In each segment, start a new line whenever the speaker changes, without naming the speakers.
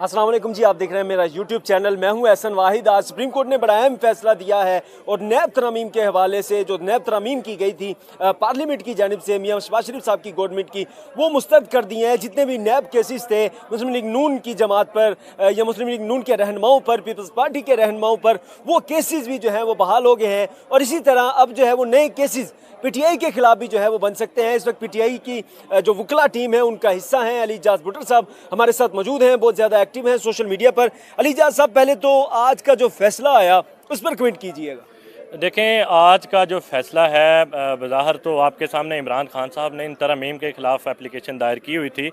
अस्सलाम वालेकुम जी, आप देख रहे हैं मेरा यूट्यूब चैनल। मैं हूं एहसन वाहिद। आज सुप्रीम कोर्ट ने बड़ा अहम फैसला दिया है और नैब तरमीम के हवाले से जो नैब तरमीम की गई थी पार्लियामेंट की जानिब से मियां शहबाज शरीफ साहब की गवर्नमेंट की, वो मुस्तरद कर दिए हैं। जितने भी नैब केसेस थे मुस्लिम लीग नून की जमात पर या मुस्लिम लीग नून के रहनुमाओं पर, पीपल्स पार्टी के रहनुमाओं पर, वो केसेस भी जो है वो बहाल हो गए हैं। और इसी तरह अब जो है वो नए केसेस पीटीआई के खिलाफ भी जो है वो बन सकते हैं। इस वक्त पीटीआई की जो वकला टीम है उनका हिस्सा है अली इजाज भुट्टर साहब हमारे साथ मौजूद हैं, बहुत ज़्यादा एक्टिव हैं सोशल मीडिया पर। अली इजाज साहब, पहले तो आज का जो फैसला आया उस पर कमेंट कीजिएगा।
देखें, आज का जो फैसला है बज़ाहिर तो आपके सामने इमरान खान साहब ने इन तरमीम के ख़िलाफ़ एप्लीकेशन दायर की हुई थी।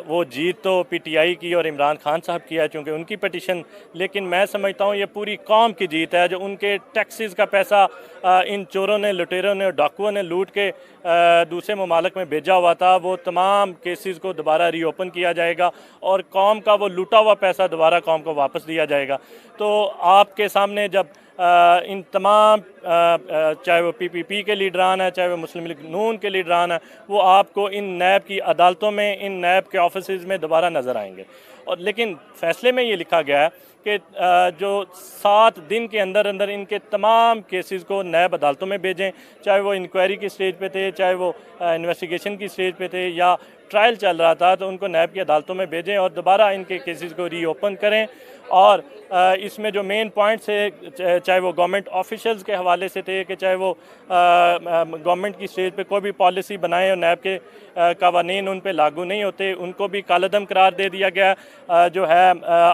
वो जीत तो पीटीआई की और इमरान खान साहब की है चूँकि उनकी पटिशन, लेकिन मैं समझता हूँ ये पूरी कौम की जीत है। जो उनके टैक्सेस का पैसा इन चोरों ने, लुटेरों ने और डाकुओं ने लूट के दूसरे ममालिक में भेजा हुआ था, वो तमाम केसेस को दोबारा रीओपन किया जाएगा और कौम का वो लूटा हुआ पैसा दोबारा कौम को वापस दिया जाएगा। तो आपके सामने जब इन तमाम चाहे वो पीपीपी के लीडरान हैं, चाहे वो मुस्लिम लीग नून के लीडरान हैं, वो आपको इन नैब की अदालतों में, इन नैब के ऑफिस में दोबारा नज़र आएंगे। और लेकिन फ़ैसले में ये लिखा गया है कि जो 7 दिन के अंदर अंदर इनके तमाम केसेस को नैब अदालतों में भेजें, चाहे वो इंक्वायरी की स्टेज पे थे, चाहे वो इन्वेस्टिगेशन की स्टेज पे थे या ट्रायल चल रहा था, तो उनको नैब की अदालतों में भेजें और दोबारा इनके केसेस को रीओपन करें। और इसमें जो मेन पॉइंट्स है, चाहे वो गवर्नमेंट ऑफिशियल्स के हवाले से थे कि चाहे वो गवर्नमेंट की स्टेज पे कोई भी पॉलिसी बनाए और नैब के कवानीन उन पे लागू नहीं होते, उनको भी कालअदम करार दे दिया गया। जो है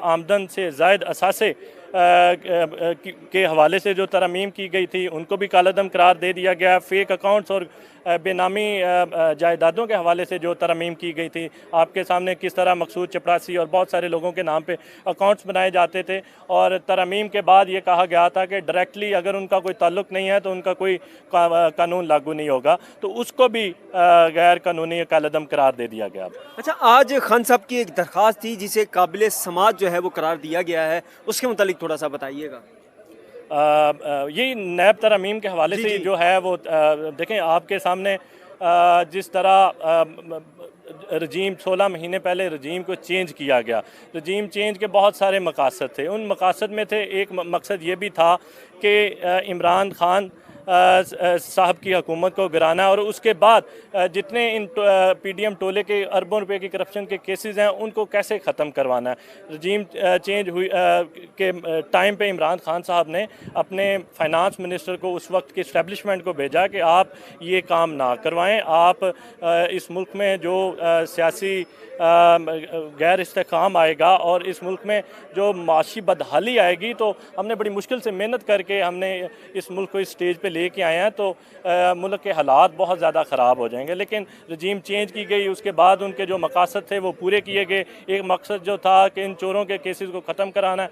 आमदन से ज़ायद असासे के हवाले से जो तरमीम की गई थी उनको भी कालअदम करार दे दिया गया। फेक अकाउंट्स और बेनामी जायदादों के हवाले से जो तरमीम की गई थी, आपके सामने किस तरह मकसूद चपरासी और बहुत सारे लोगों के नाम पे अकाउंट्स बनाए जाते थे और तरमीम के बाद ये कहा गया था कि डायरेक्टली अगर उनका कोई ताल्लुक़ नहीं है तो उनका कोई कानून लागू नहीं होगा, तो उसको भी गैर कानूनी कालअदम करार दे दिया गया।
अच्छा, आज खान साहब की एक दरख्वास्त थी जिसे काबिल समात जो है वो करार दिया गया है, उसके मुतालिक थोड़ा सा बताइएगा।
ये नैब तरमीम के हवाले से जो है वो देखें, आपके सामने जिस तरह रजीम 16 महीने पहले रजीम को चेंज किया गया, रजीम चेंज के बहुत सारे मकासद थे। उन मकासद में थे, एक मकसद ये भी था कि इमरान खान साहब की हुकूमत को गिराना और उसके बाद जितने इन पीडीएम टोले के अरबों रुपए की करप्शन के केसेस हैं उनको कैसे ख़त्म करवाना है। रजीम चेंज हुई के टाइम पे इमरान खान साहब ने अपने फाइनेंस मिनिस्टर को उस वक्त की इस्टेब्लिशमेंट को भेजा कि आप ये काम ना करवाएं, आप इस मुल्क में जो सियासी गैर इस्तेकाम आएगा और इस मुल्क में जो माशी बदहाली आएगी, तो हमने बड़ी मुश्किल से मेहनत करके हमने इस मुल्क को इस स्टेज पे लेके आए हैं, तो मुल्क के हालात बहुत ज़्यादा ख़राब हो जाएंगे। लेकिन रजीम चेंज की गई, उसके बाद उनके जो मकासद थे वो पूरे किए गए। एक मकसद जो था कि इन चोरों के केसेस को ख़त्म कराना है,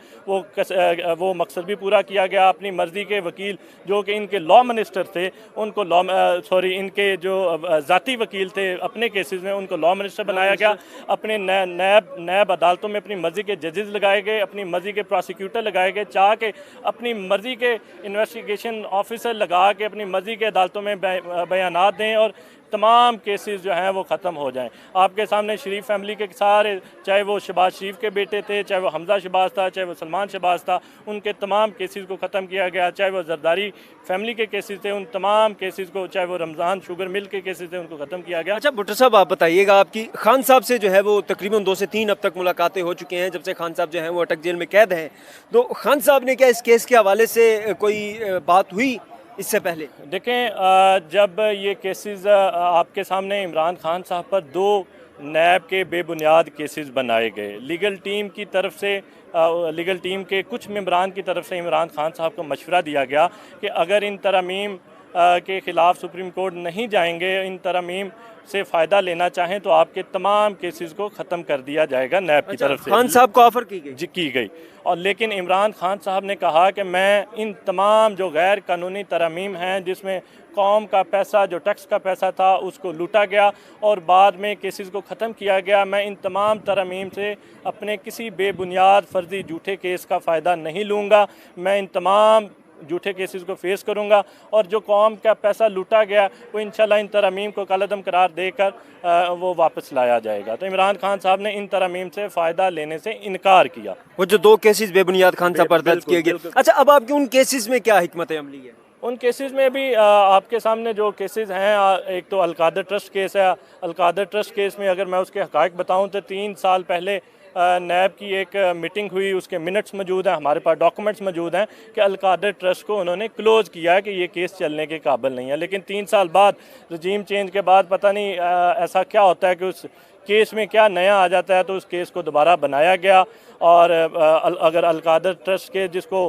वो मकसद भी पूरा किया गया। अपनी मर्ज़ी के वकील जो कि इनके लॉ मिनिस्टर थे उनको इनके जो ज़ाती वकील थे अपने केसेस में, उनको लॉ मिनिस्टर बनाया गया। अपने नैब अदालतों में अपनी मर्ज़ी के जजेस लगाए गए, अपनी मर्ज़ी के प्रोसिक्यूटर लगाए गए, चाह के अपनी मर्ज़ी के इन्वेस्टिगेशन ऑफिसर लगा के अपनी मर्ज़ी के अदालतों में बयानात दें और तमाम केसेस जो हैं वो ख़त्म हो जाएं। आपके सामने शरीफ फैमिली के सारे, चाहे वो शहबाज शरीफ के बेटे थे, चाहे वो हमजा शहबाज था, चाहे वो सलमान शहबाज था, उनके तमाम केसेस को ख़त्म किया गया। चाहे वो जरदारी फैमिली के केसेस थे, उन तमाम केसेस को, चाहे वो रमज़ान शुगर मिल के केसेस थे, उनको ख़त्म किया गया।
अच्छा भुट्टर साहब, आप बताइएगा, आपकी खान साहब से जो है वो तकरीबन 2 से 3 अब तक मुलाकातें हो चुकी हैं जब से खान साहब जो हैं वो अटक जेल में कैद हैं, तो खान साहब ने क्या इस केस के हवाले से कोई बात हुई इससे पहले?
देखें, जब ये केसेस आपके सामने इमरान खान साहब पर 2 नैब के बेबुनियाद केसेस बनाए गए, लीगल टीम की तरफ से लीगल टीम के कुछ मेंबरान की तरफ से इमरान खान साहब को मशवरा दिया गया कि अगर इन तरमीम के ख़िलाफ़ सुप्रीम कोर्ट नहीं जाएंगे, इन तरमीम से फ़ायदा लेना चाहें तो आपके तमाम केसेस को ख़त्म कर दिया जाएगा नैब की तरफ से।
खान साहब को ऑफ़र की गई।
और लेकिन इमरान खान साहब ने कहा कि मैं इन तमाम जो गैर कानूनी तरमीम हैं जिसमें कौम का पैसा, जो टैक्स का पैसा था उसको लूटा गया और बाद में केसेस को ख़त्म किया गया, मैं इन तमाम तरमीम से अपने किसी बेबुनियाद फ़र्ज़ी झूठे केस का फ़ायदा नहीं लूँगा। मैं इन तमाम झूठे केसेस को फेस करूँगा और जो कौम का पैसा लूटा गया वो इंशाल्लाह इन तरमीम को कलअदम करार देकर वो वापस लाया जाएगा। तो इमरान खान साहब ने इन तरमीम से फ़ायदा लेने से इनकार किया।
वो जो 2 केसेस बेबुनियाद खान साहब पर दर्ज किए गए, अच्छा अब आपके उन केसेस में क्या हिकमत अमली है?
उन केसेस में भी आपके सामने जो केसेस हैं, एक तो अलकादर ट्रस्ट केस है। अलकादर ट्रस्ट केस में अगर मैं उसके हक़ाइक़ बताऊं तो 3 साल पहले नैब की एक मीटिंग हुई, उसके मिनट्स मौजूद हैं, हमारे पास डॉक्यूमेंट्स मौजूद हैं कि अलकादर ट्रस्ट को उन्होंने क्लोज़ किया है कि ये केस चलने के काबिल नहीं है। लेकिन 3 साल बाद रजीम चेंज के बाद पता नहीं ऐसा क्या होता है कि उस केस में क्या नया आ जाता है, तो उस केस को दोबारा बनाया गया। और अगर अलकादर ट्रस्ट के जिसको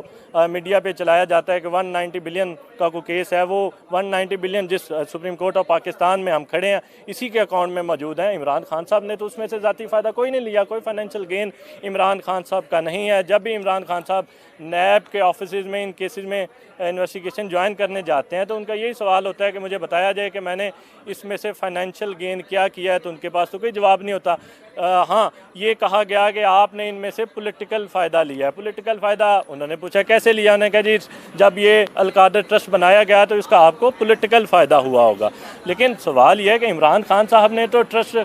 मीडिया पे चलाया जाता है कि 190 बिलियन का कोई केस है, वो 190 बिलियन जिस सुप्रीम कोर्ट ऑफ पाकिस्तान में हम खड़े हैं इसी के अकाउंट में मौजूद हैं। इमरान खान साहब ने तो उसमें से ज़ाती फ़ायदा कोई नहीं लिया, कोई फाइनेंशियल गेन इमरान खान साहब का नहीं है। जब भी इमरान खान साहब नैब के ऑफिस में इन केसेस में इन्वेस्टिगेशन ज्वाइन करने जाते हैं तो उनका यही सवाल होता है कि मुझे बताया जाए कि मैंने इसमें से फाइनेंशियल गेन क्या किया है, तो उनके पास तो कोई जवाब नहीं होता। हाँ, ये कहा गया कि आपने इनमें से पॉलिटिकल फ़ायदा लिया है। पॉलिटिकल फ़ायदा उन्होंने पूछा कैसे लिया, उन्होंने कहा जी जब ये अलकादर ट्रस्ट बनाया गया तो इसका आपको पॉलिटिकल फ़ायदा हुआ होगा। लेकिन सवाल यह है कि इमरान खान साहब ने तो ट्रस्ट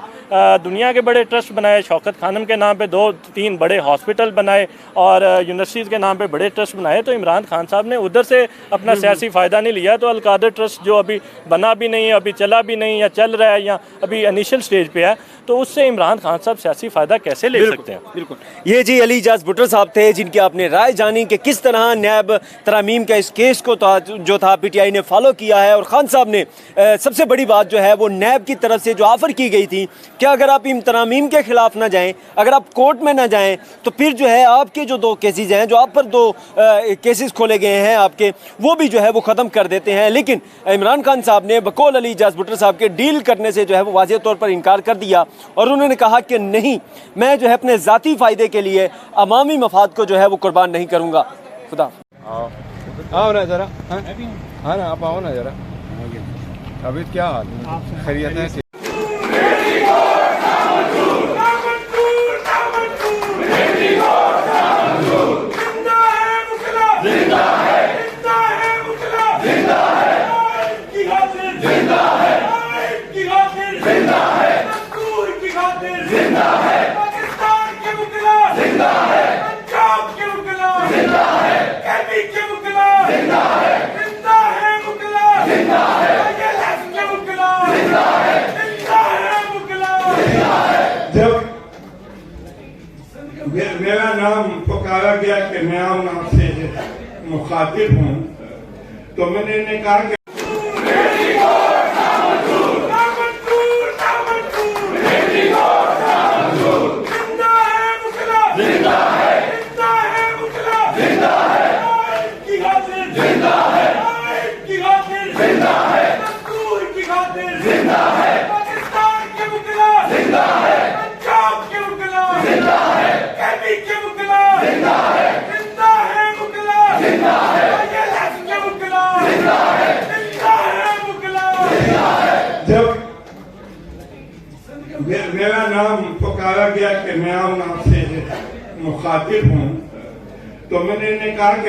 दुनिया के बड़े ट्रस्ट बनाए, शौकत खानम के नाम पे 2-3 बड़े हॉस्पिटल बनाए और यूनिवर्सिटीज़ के नाम पे बड़े ट्रस्ट बनाए। तो इमरान खान साहब ने उधर से अपना सियासी फ़ायदा नहीं लिया। तो अलकादर ट्रस्ट जो अभी बना भी नहीं है, अभी चला भी नहीं, या चल रहा है या अभी इनिशियल स्टेज पे है, तो उससे इमरान खान साहब सियासी फ़ायदा कैसे ले सकते हैं?
बिल्कुल। ये जी अली एजाज भुट्टर साहब थे जिनकी आपने राय जानी कि किस तरह नैब तरामीम के इस केस को जो था पीटीआई ने फॉलो किया है। और खान साहब ने सबसे बड़ी बात जो है वो नैब की तरफ से जो ऑफ़र की गई थी कि अगर आप इन तरामीम के खिलाफ ना जाएं, अगर आप कोर्ट में ना जाएं, तो फिर जो है आपके जो 2 केसेस हैं, जो आप पर 2 केसेस खोले गए हैं आपके, वो भी जो है वो ख़त्म कर देते हैं। लेकिन इमरान खान साहब ने बकौल अली एजाज भुट्टर साहब के डील करने से जो है वो वाज़ेह तौर पर इनकार कर दिया और उन्होंने कहा कि नहीं, मैं जो है अपने ज़ाती फ़ायदे के लिए अवामी मफाद को जो है वो कुर्बान नहीं करूँगा। खुदा
आओ ना ज़रा, हाँ ना, आप आओ ना ज़रा। अभी क्या हाल खैरियत है?
मेरा नाम पुकारा गया कि मैं आपसे मुखातिब हूँ, तो मैंने इन्हें कहा कि मेरा नाम पुकारा गया कि मैं आपसे मुखातिब हूँ, तो मैंने इन्हें कहा कि